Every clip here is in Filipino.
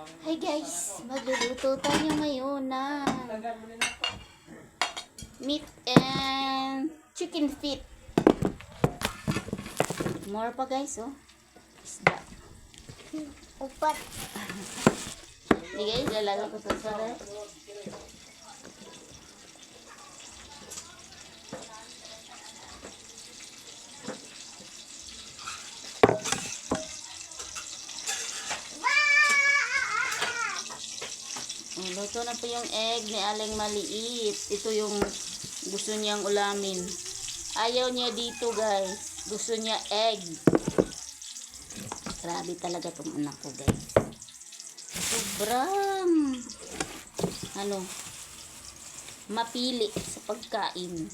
Hi guys, magluluto tayo ngayon na meat and chicken feet. More pa guys, oh. Isda. Upat. Hindi guys, lalagay ko sa sarap. Luto na po yung egg ni Aling Maliit. Ito yung gusto niyang ulamin. Ayaw niya dito guys. Gusto niya egg. Grabe talaga itong anak ko guys. Sobrang mapili sa pagkain.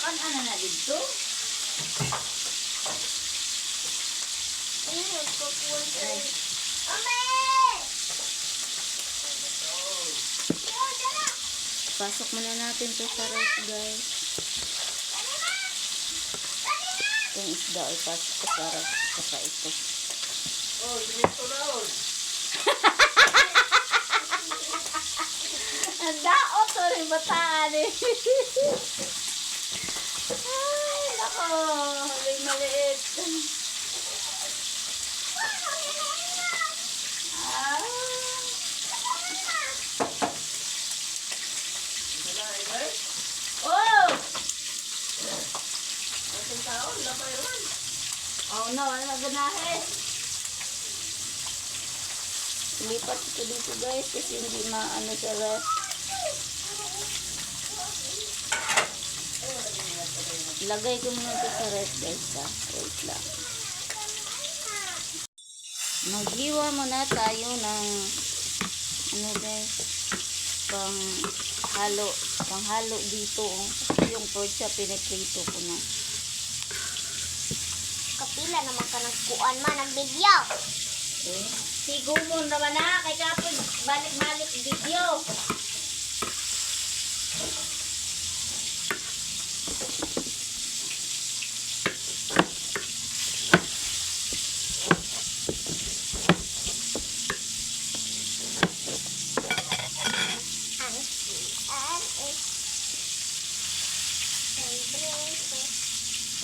Ano na dito? Pasok muna natin to sa ref guys. Itong isda ay pasok ko sa ref. Saka ito. Oh, dito na on. Ang daot to rin bataan eh. Ay, nako. Maliit. Oh! Ang taon, lapay ron. Oh no, wala na ganahin. Lipat ito dito guys kasi hindi maano sa ref. Lagay ko muna ito sa ref guys ha. Wait lang. Maghiwa muna tayo ng guys, panghalo dito. Yung pork chop piniprito ko na. Kapila naman ka ng kuan man ang video. Okay. Sigumon naman na kay kapon balik-balik video.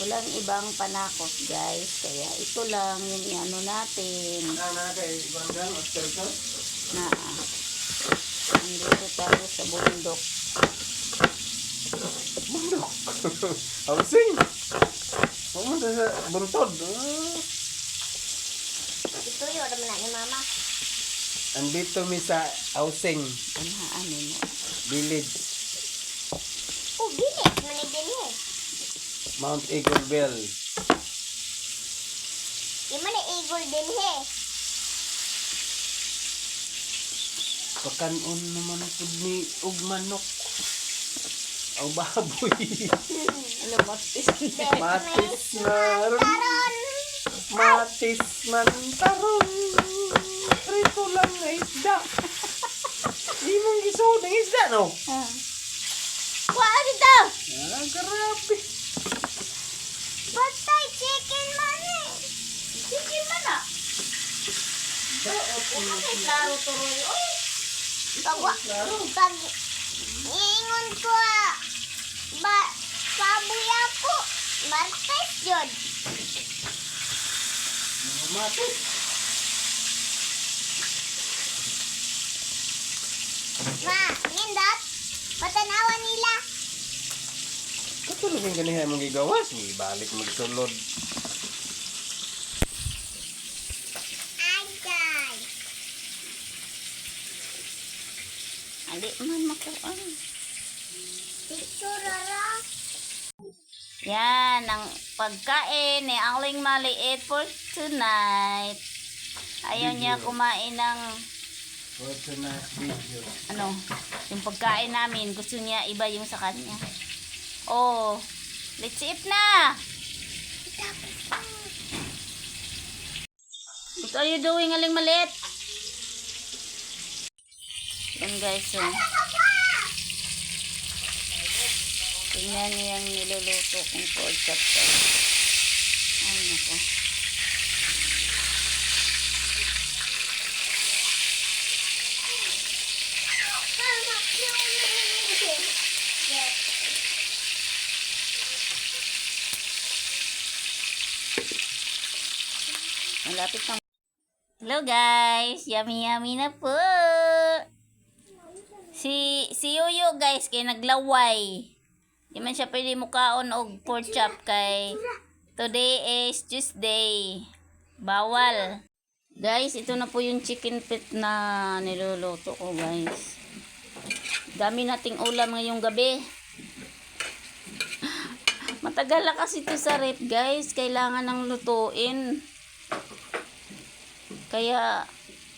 Walang ibang panakos guys, kaya ito lang yung iano natin na andito tayo sa bundok. Housing. Pumunta sa buntod. Ito yun naman na ni mama. Andito mi sa housing Ano mo? village, Oh, bilis man ni dinhi. Mount Eagle Bell. Di man ni igol dinhi. Pakanon naman pud ni og manok. Ang baboy. Ano matis? Matis man. Taron. Matis man taron. Rito lang na isda. Di mong gisod ng isda, no? Kuha dito. Grabe. Patay chicken man eh. Sige man na. Ay, klaro to roy. Oh, Pag ingon ko baboy ako. Martes yun. Matis. Ma, nindot. Patanawan nila. Katulog yung ganihan mong gigawas. Ibalik magsulod. Yan, ang pagkain ni Aling Maliit for tonight. Ayaw niya kumain ng For tonight's video. ano, yung pagkain namin. Gusto niya iba yung sa kanya. Oh, let's eat na! What are you doing, Aling Maliit? Yan guys, so. Tingnan niyo yung niluluto kong pork chop. Ay, nako. Malapit na. Hello guys, yummy yummy na po. Si Yuyo guys kay naglaway. Di man siya pwede mukaon og pork chop kay today is Tuesday. Bawal. Guys, ito na po yung chicken feet na niluluto ko guys. Dami nating ulam ngayong gabi. Matagal na kasi ito sa rep guys. Kailangan ng lutuin. Kaya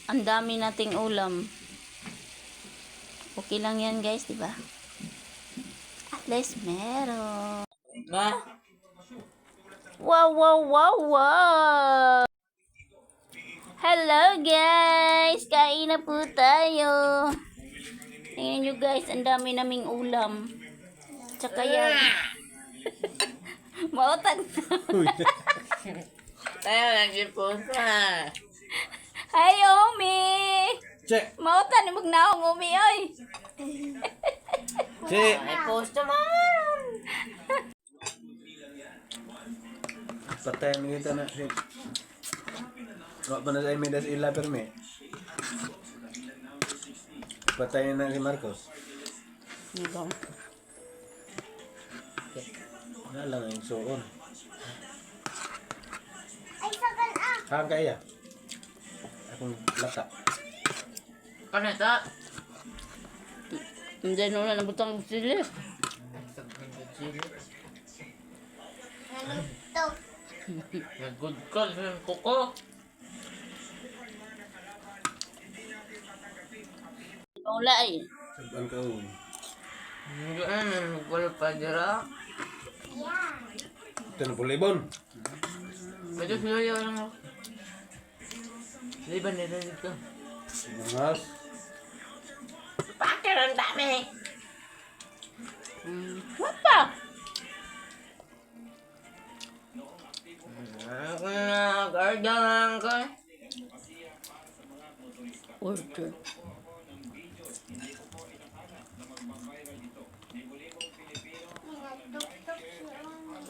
ang dami nating ulam. Okay lang yan guys, di ba? At least meron. Wow, wow, wow, wow! Hello guys! Kain na po tayo. Tingnan nyo guys, ang dami naming ulam. Tsaka yan. Mautag na. Tayo lagi po sa. Hi, Omi! Check! Mautan, magnaong Omi, oy! Check! Ay, post naman. Patay mo kita na. Wak pa na sa imidas ila perme. Patay na si Marcos. Wala lang ang suon. Ay, sakan ah. Hang kaya. Akong lata. Kaneta. Hindi na wala nabutang sili. Nalito. Good call sa kuko. Wala eh. Sabang kaon. Hindi na wala pa dira. Ito na pulibon. Medyo siya lang ako. Liban nila dito. Mas. Bakit ang dami? What pa? Ako na, garda lang ka. Order. Nagtuktok si Omi.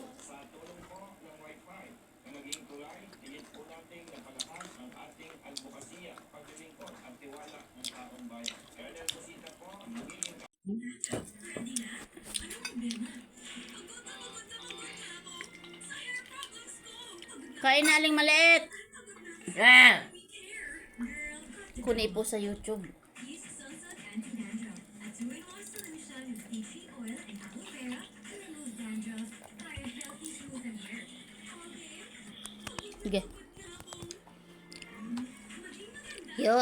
Kain na Aling Maliit. Yeah. Kunay po sa YouTube. Sige. Yo,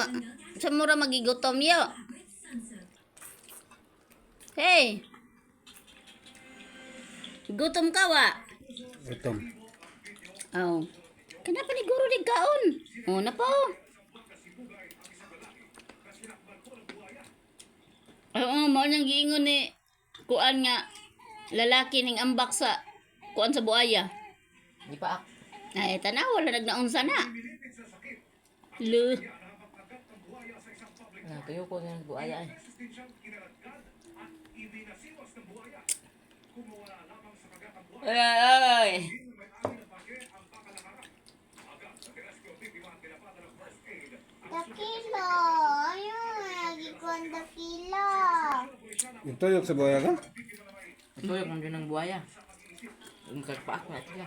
sa mura magigutom yo. Hey. Gutom ka wa? Ito. Oh. Kenapa ni guru di kaon? Oh, napa? Oo, mao nang giingon ni kuan nga lalaki ning ambak sa kuan sa buaya. Di pa ak. Ay, tanaw wala nagnaunsa na. Lu. Tuyo ko sa buaya ay. Ay. Dakila. Ayun, lagi ko ang dakila. Ito yung sa buhay ka? Tuyo kung din ng buaya. Yung karpaak na sila.